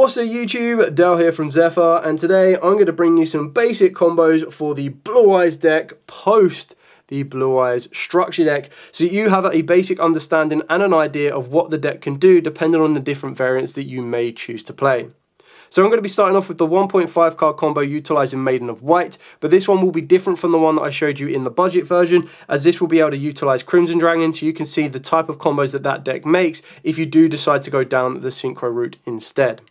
What's up YouTube, Dale here from Zephyr, and today I'm going to bring you some basic combos for the Blue Eyes deck post the Blue Eyes structure deck, so you have a basic understanding and an idea of what the deck can do depending on the different variants that you may choose to play. So I'm going to be starting off with the 1.5 card combo utilising Maiden of White, but this one will be different from the one that I showed you in the budget version, as this will be able to utilise Crimson Dragon, so you can see the type of combos that that deck makes if you do decide to go down the synchro route instead.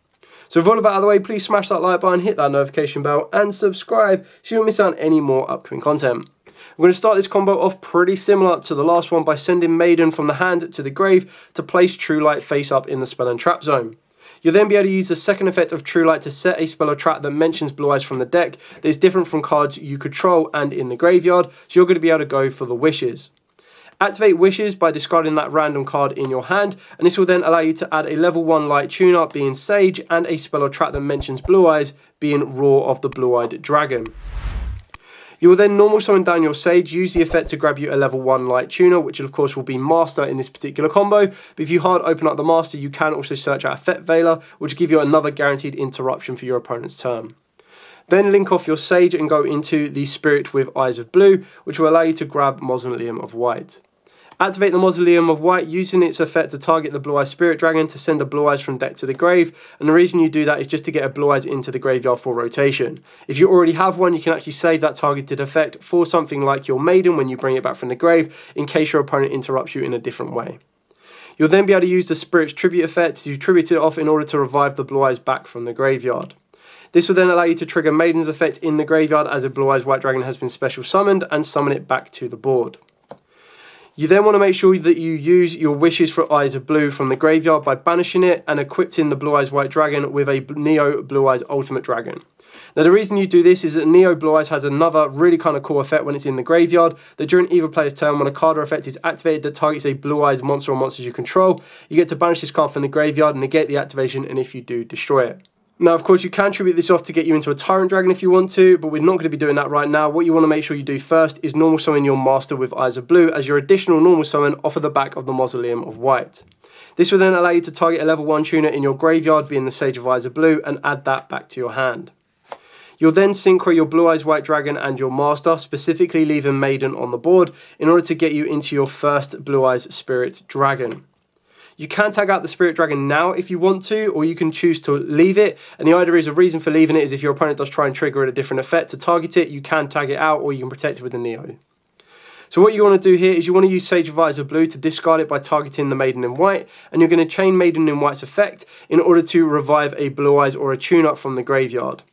So with all of that out of the way, please smash that like button, hit that notification bell and subscribe so you don't miss out on any more upcoming content. I'm going to start this combo off pretty similar to the last one by sending Maiden from the hand to the grave to place True Light face up in the spell and trap zone. You'll then be able to use the second effect of True Light to set a spell or trap that mentions Blue Eyes from the deck that is different from cards you control and in the graveyard, so you're going to be able to go for the Wishes. Activate Wishes by discarding that random card in your hand, and this will then allow you to add a level 1 light tuner being Sage and a spell or trap that mentions Blue Eyes being Roar of the Blue-Eyed Dragon. You will then normal summon down your Sage, use the effect to grab you a level 1 light tuner, which of course will be Master in this particular combo, but if you hard open up the Master you can also search out Effect Veiler, which will give you another guaranteed interruption for your opponent's turn. Then link off your Sage and go into the Spirit with Eyes of Blue, which will allow you to grab Mausoleum of White. Activate the Mausoleum of White using its effect to target the Blue Eyes Spirit Dragon to send a Blue Eyes from deck to the grave, and the reason you do that is just to get a Blue Eyes into the graveyard for rotation. If you already have one, you can actually save that targeted effect for something like your Maiden when you bring it back from the grave, in case your opponent interrupts you in a different way. You'll then be able to use the Spirit's Tribute effect to tribute it off in order to revive the Blue Eyes back from the graveyard. This will then allow you to trigger Maiden's effect in the graveyard as a Blue Eyes White Dragon has been special summoned and summon it back to the board. You then want to make sure that you use your Wishes for Eyes of Blue from the graveyard by banishing it and equipping the Blue Eyes White Dragon with a Neo Blue Eyes Ultimate Dragon. Now the reason you do this is that Neo Blue Eyes has another really kind of cool effect when it's in the graveyard, that during either player's turn when a card or effect is activated that targets a Blue Eyes monster or monsters you control, you get to banish this card from the graveyard and negate the activation, and if you do, destroy it. Now, of course, you can tribute this off to get you into a Tyrant Dragon if you want to, but we're not going to be doing that right now. What you want to make sure you do first is normal summon your Master with Eyes of Blue as your additional normal summon off of the back of the Mausoleum of White. This will then allow you to target a level 1 tuner in your graveyard, being the Sage of Eyes of Blue, and add that back to your hand. You'll then synchro your Blue Eyes White Dragon and your Master, specifically leaving Maiden on the board, in order to get you into your first Blue Eyes Spirit Dragon. You can tag out the Spirit Dragon now if you want to, or you can choose to leave it. And the idea is, a reason for leaving it is if your opponent does try and trigger it a different effect to target it, you can tag it out or you can protect it with the Neo. So what you want to do here is you want to use Sage of Eyes of Blue to discard it by targeting the Maiden in White, and you're going to chain Maiden in White's effect in order to revive a Blue Eyes or a tune-up from the graveyard.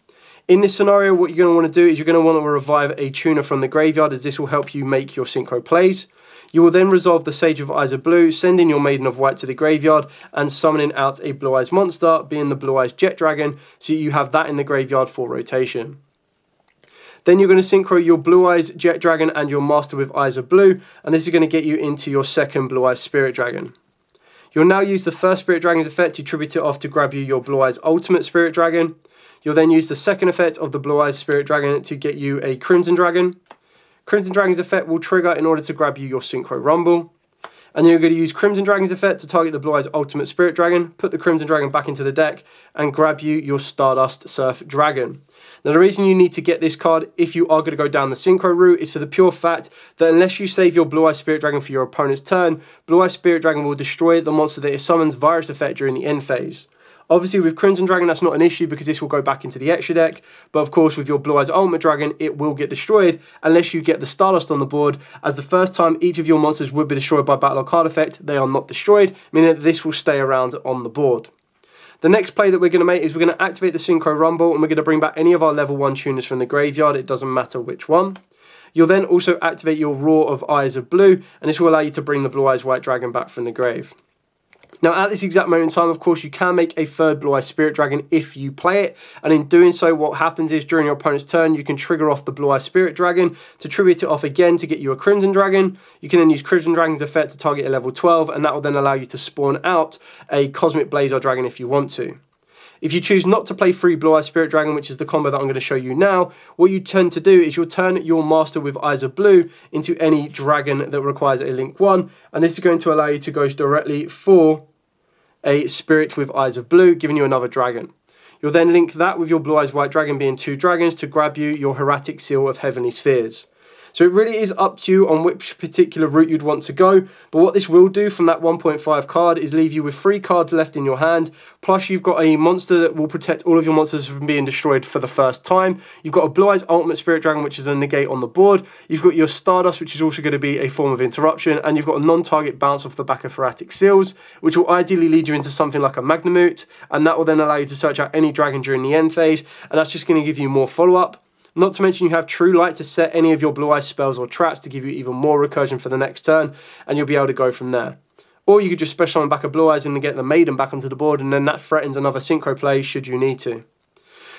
In this scenario, what you're going to want to do is you're going to want to revive a tuner from the graveyard, as this will help you make your synchro plays. You will then resolve the Sage of Eyes of Blue, sending your Maiden of White to the graveyard and summoning out a Blue Eyes monster, being the Blue Eyes Jet Dragon, so you have that in the graveyard for rotation. Then you're going to synchro your Blue Eyes Jet Dragon and your Master with Eyes of Blue, and this is going to get you into your second Blue Eyes Spirit Dragon. You'll now use the first Spirit Dragon's effect to tribute it off to grab you your Blue Eyes Ultimate Spirit Dragon. You'll then use the second effect of the Blue Eyes Spirit Dragon to get you a Crimson Dragon. Crimson Dragon's effect will trigger in order to grab you your Synchro Rumble. And then you're going to use Crimson Dragon's effect to target the Blue Eyes Ultimate Spirit Dragon, put the Crimson Dragon back into the deck, and grab you your Stardust Surf Dragon. Now the reason you need to get this card if you are going to go down the Synchro route is for the pure fact that unless you save your Blue Eyes Spirit Dragon for your opponent's turn, Blue Eyes Spirit Dragon will destroy the monster that it summons via its effect during the end phase. Obviously with Crimson Dragon that's not an issue because this will go back into the extra deck, but of course with your Blue Eyes Ultimate Dragon it will get destroyed unless you get the Stardust on the board, as the first time each of your monsters would be destroyed by battle or card effect, they are not destroyed, meaning that this will stay around on the board. The next play that we're going to make is we're going to activate the Synchro Rumble, and we're going to bring back any of our level 1 tuners from the graveyard, it doesn't matter which one. You'll then also activate your Roar of Eyes of Blue, and this will allow you to bring the Blue Eyes White Dragon back from the grave. Now at this exact moment in time, of course, you can make a third Blue Eyes Spirit Dragon if you play it, and in doing so what happens is during your opponent's turn you can trigger off the Blue Eyes Spirit Dragon to tribute it off again to get you a Crimson Dragon. You can then use Crimson Dragon's effect to target a level 12, and that will then allow you to spawn out a Cosmic Blazar Dragon if you want to. If you choose not to play 3 Blue Eyes Spirit Dragon, which is the combo that I'm going to show you now, what you tend to do is you'll turn your Master with Eyes of Blue into any dragon that requires a Link 1, and this is going to allow you to go directly for a Spirit with Eyes of Blue, giving you another dragon. You'll then link that with your Blue Eyes White Dragon being 2 dragons to grab you your Hieratic Seal of Heavenly Spheres. So it really is up to you on which particular route you'd want to go, but what this will do from that 1.5 card is leave you with 3 cards left in your hand, plus you've got a monster that will protect all of your monsters from being destroyed for the first time. You've got a Blue Eyes Ultimate Spirit Dragon, which is a negate on the board. You've got your Stardust, which is also going to be a form of interruption, and you've got a non-target bounce off the back of Hieratic Seals, which will ideally lead you into something like a Magnamute, and that will then allow you to search out any dragon during the end phase, and that's just going to give you more follow-up. Not to mention you have True Light to set any of your Blue Eyes spells or traps to give you even more recursion for the next turn, and you'll be able to go from there. Or you could just special summon back a Blue Eyes and get the Maiden back onto the board, and then that threatens another synchro play should you need to.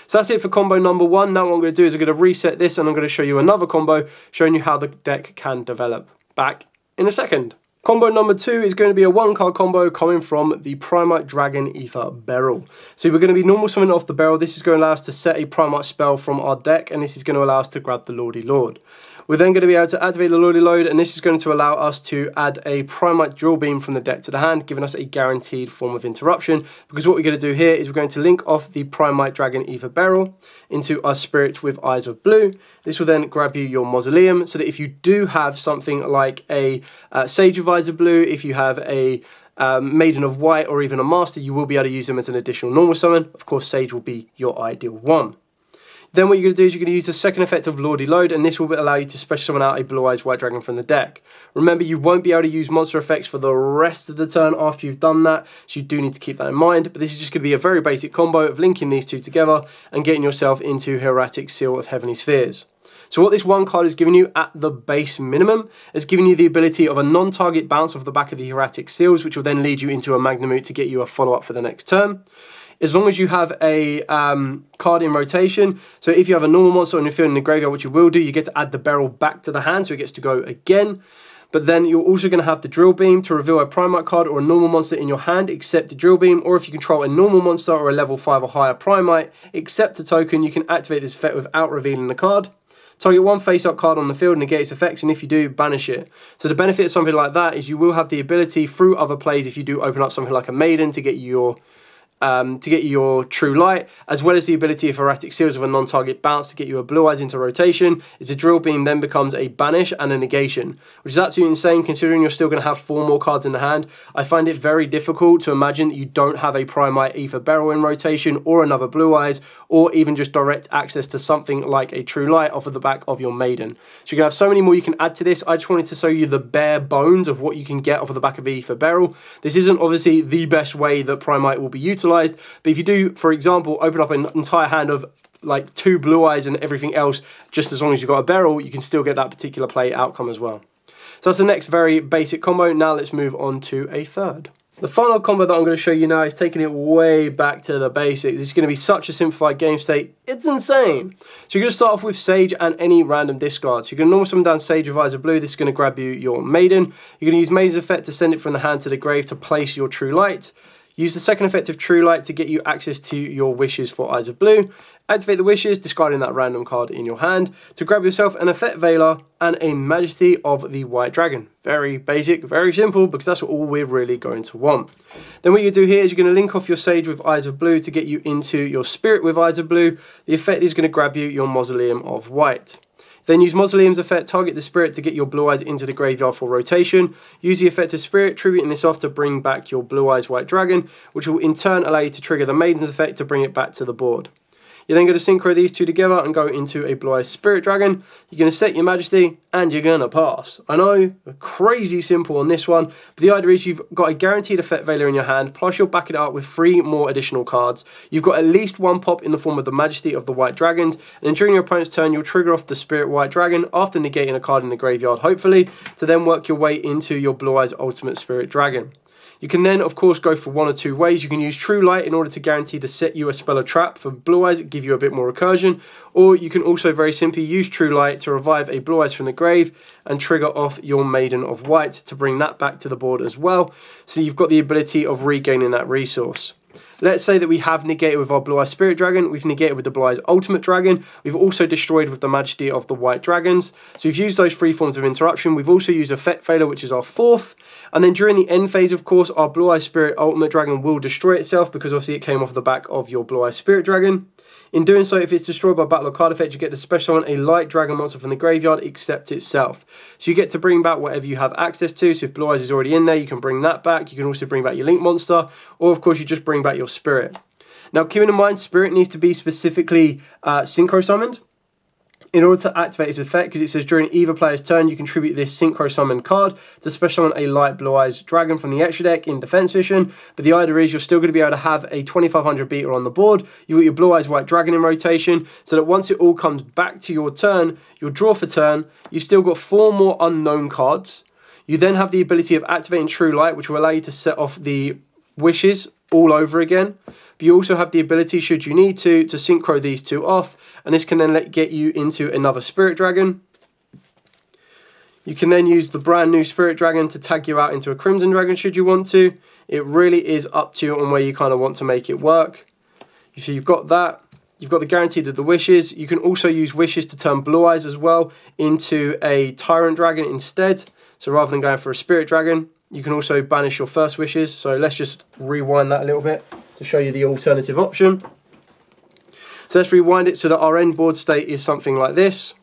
So that's it for combo number 1. Now what I'm going to do is I'm going to reset this and I'm going to show you another combo showing you how the deck can develop. Back in a second. Combo number 2 is going to be a 1-card combo coming from the Primite Dragon Ether Beyrl. So we're going to be normal summoning off the Beyrl. This is going to allow us to set a Primite spell from our deck, and this is going to allow us to grab the Lordy Lord. We're then going to be able to activate the Lordy Lord, and this is going to allow us to add a Primite Drill Beam from the deck to the hand, giving us a guaranteed form of interruption, because what we're going to do here is we're going to link off the Primite Dragon Ether Beyrl into our Spirit with Eyes of Blue. This will then grab you your Mausoleum, so that if you do have something like a Sage of Eyes of Blue, if you have a Maiden of White, or even a Master, you will be able to use them as an additional normal summon. Of course, Sage will be your ideal one. Then what you're going to do is you're going to use the second effect of Lordy Lord, and this will allow you to special summon out a Blue Eyes White Dragon from the deck. Remember, you won't be able to use monster effects for the rest of the turn after you've done that, so you do need to keep that in mind. But this is just going to be a very basic combo of linking these two together and getting yourself into Hieratic Seal of Heavenly Spheres. So what this 1 card has given you at the base minimum is giving you the ability of a non-target bounce off the back of the Hieratic Seals, which will then lead you into a Magnamute to get you a follow-up for the next turn. As long as you have a card in rotation, so if you have a normal monster on your field in the graveyard, which you will do, you get to add the Beyrl back to the hand, so it gets to go again. But then you're also going to have the Drill Beam to reveal a Primite card or a normal monster in your hand, except the Drill Beam, or if you control a normal monster or a level 5 or higher Primite, except a token, you can activate this effect without revealing the card. Target 1 face-up card on the field, negate its effects, and if you do, banish it. So the benefit of something like that is you will have the ability through other plays, if you do open up something like a Maiden, to get you your True Light, as well as the ability of Hieratic Seals of a non-target bounce to get you a Blue Eyes into rotation. Is a Drill Beam then becomes a banish and a negation, which is absolutely insane considering you're still going to have 4 more cards in the hand. I find it very difficult to imagine that you don't have a Primite Ether Beyrl in rotation, or another Blue Eyes, or even just direct access to something like a True Light off of the back of your Maiden. So you're going to have so many more you can add to this. I just wanted to show you the bare bones of what you can get off of the back of Ether Beyrl. This isn't obviously the best way that Primite will be utilized, but if you do, for example, open up an entire hand of like 2 Blue Eyes and everything else, just as long as you've got a Beyrl, you can still get that particular play outcome as well. So that's the next very basic combo. Now let's move on to a third. The final combo that I'm going to show you now is taking it way back to the basics. This is going to be such a simplified game state, it's insane. So you're going to start off with Sage and any random discard. So you're going to normal summon down Sage of Eyes of Blue. This is going to grab you your Maiden. You're going to use Maiden's effect to send it from the hand to the grave to place your True Light. Use the second effect of True Light to get you access to your wishes for Eyes of Blue. Activate the wishes, discarding that random card in your hand to grab yourself an Effect Veiler and a Majesty of the White Dragon. Very basic, very simple, because that's all we're really going to want. Then what you do here is you're going to link off your Sage with Eyes of Blue to get you into your Spirit with Eyes of Blue. The effect is going to grab you your Mausoleum of White. Then use Mausoleum's effect, target the Spirit to get your Blue Eyes into the graveyard for rotation. Use the effect of Spirit, tributing this off to bring back your Blue Eyes White Dragon, which will in turn allow you to trigger the Maiden's effect to bring it back to the board. You're then going to synchro these two together and go into a Blue Eyes Spirit Dragon. You're going to set your Majesty and you're going to pass. I know, crazy simple on this one, but the idea is you've got a guaranteed Effect Veiler in your hand, plus you're backing it up with 3 more additional cards. You've got at least 1 pop in the form of the Majesty of the White Dragons, and then during your opponent's turn, you'll trigger off the Spirit White Dragon after negating a card in the graveyard, hopefully, to then work your way into your Blue Eyes Ultimate Spirit Dragon. You can then, of course, go for 1 or 2 ways. You can use True Light in order to guarantee to set you a spell or trap for Blue Eyes, give you a bit more recursion. Or you can also very simply use True Light to revive a Blue Eyes from the grave and trigger off your Maiden of White to bring that back to the board as well. So you've got the ability of regaining that resource. Let's say that we have negated with our Blue Eyes Spirit Dragon, we've negated with the Blue Eyes Ultimate Dragon, we've also destroyed with the Majesty of the White Dragons. So we've used those 3 forms of interruption. We've also used Effect Failure, which is our 4th. And then during the end phase, of course, our Blue Eyes Spirit Ultimate Dragon will destroy itself because obviously it came off the back of your Blue Eyes Spirit Dragon. In doing so, if it's destroyed by battle or card effect, you get to special summon a light dragon monster from the graveyard except itself. So you get to bring back whatever you have access to. So if Blue Eyes is already in there, you can bring that back. You can also bring back your Link monster, or of course you just bring back your Spirit. Now keeping in mind, Spirit needs to be specifically synchro summoned in order to activate its effect, because it says during either player's turn you contribute this synchro summon card to special summon a light Blue Eyes Dragon from the extra deck in defense vision. But the idea is you're still going to be able to have a 2500 Beyrl on the board. You've got your Blue Eyes White Dragon in rotation, so that once it all comes back to your turn, you'll draw for turn. You've still got 4 more unknown cards. You then have the ability of activating True Light, which will allow you to set off the wishes all over again. But you also have the ability, should you need to synchro these 2 off, and this can then get you into another Spirit Dragon. You can then use the brand new Spirit Dragon to tag you out into a Crimson Dragon should you want to. It really is up to you on where you kind of want to make it work. So you've got that. You've got the guaranteed of the wishes. You can also use wishes to turn Blue Eyes as well into a Tyrant Dragon instead. So rather than going for a Spirit Dragon, you can also banish your first wishes. So let's just rewind that a little bit to show you the alternative option. So let's rewind it so that our end board state is something like this.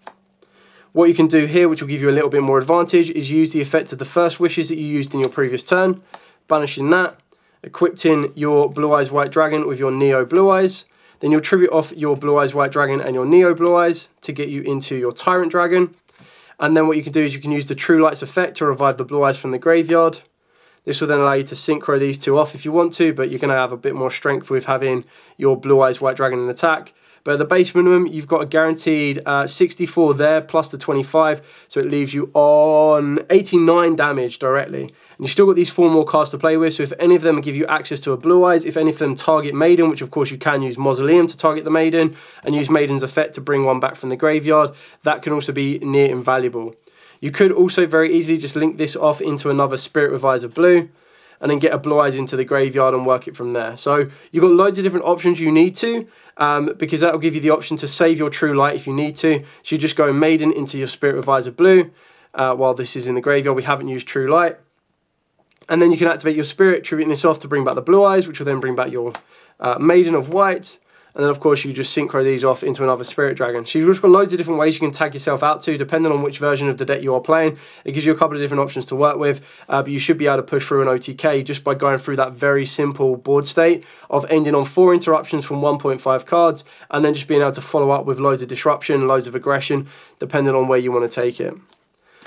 What you can do here, which will give you a little bit more advantage, is use the effect of the first wishes that you used in your previous turn, banishing that, equipping your Blue Eyes White Dragon with your Neo Blue Eyes, then you'll tribute off your Blue Eyes White Dragon and your Neo Blue Eyes to get you into your Tyrant Dragon. And then what you can do is you can use the True Lights effect to revive the Blue Eyes from the graveyard. This will then allow you to synchro these 2 off if you want to, but you're going to have a bit more strength with having your Blue Eyes White Dragon in attack. But at the base minimum, you've got a guaranteed 64 there, plus the 25, so it leaves you on 89 damage directly. And you've still got these 4 more cards to play with, so if any of them give you access to a Blue Eyes, if any of them target Maiden, which of course you can use Mausoleum to target the Maiden, and use Maiden's effect to bring one back from the graveyard, that can also be near invaluable. You could also very easily just link this off into another Spirit Reviser Blue, and then get a Blue Eyes into the graveyard and work it from there. So you've got loads of different options you need to, because that will give you the option to save your True Light if you need to. So you just go Maiden into your Spirit Reviser Blue, while this is in the graveyard. We haven't used True Light. And then you can activate your Spirit, tributing this off to bring back the Blue Eyes, which will then bring back your Maiden of White. And then, of course, you just synchro these off into another Spirit Dragon. So you've just got loads of different ways you can tag yourself out to, depending on which version of the deck you are playing. It gives you a couple of different options to work with, but you should be able to push through an OTK just by going through that very simple board state of ending on 4 interruptions from 1.5 cards, and then just being able to follow up with loads of disruption, loads of aggression, depending on where you want to take it.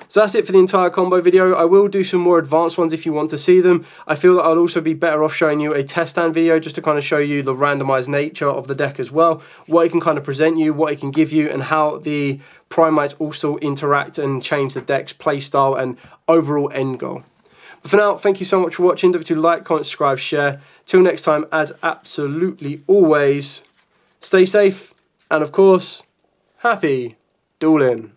So that's it for the entire combo video. I will do some more advanced ones if you want to see them. I feel that I'll also be better off showing you a test stand video just to kind of show you the randomized nature of the deck as well, what it can kind of present you, what it can give you, and how the Primites also interact and change the deck's playstyle and overall end goal. But for now, thank you so much for watching. Don't forget to like, comment, subscribe, share. Till next time, as absolutely always, stay safe and of course, happy dueling.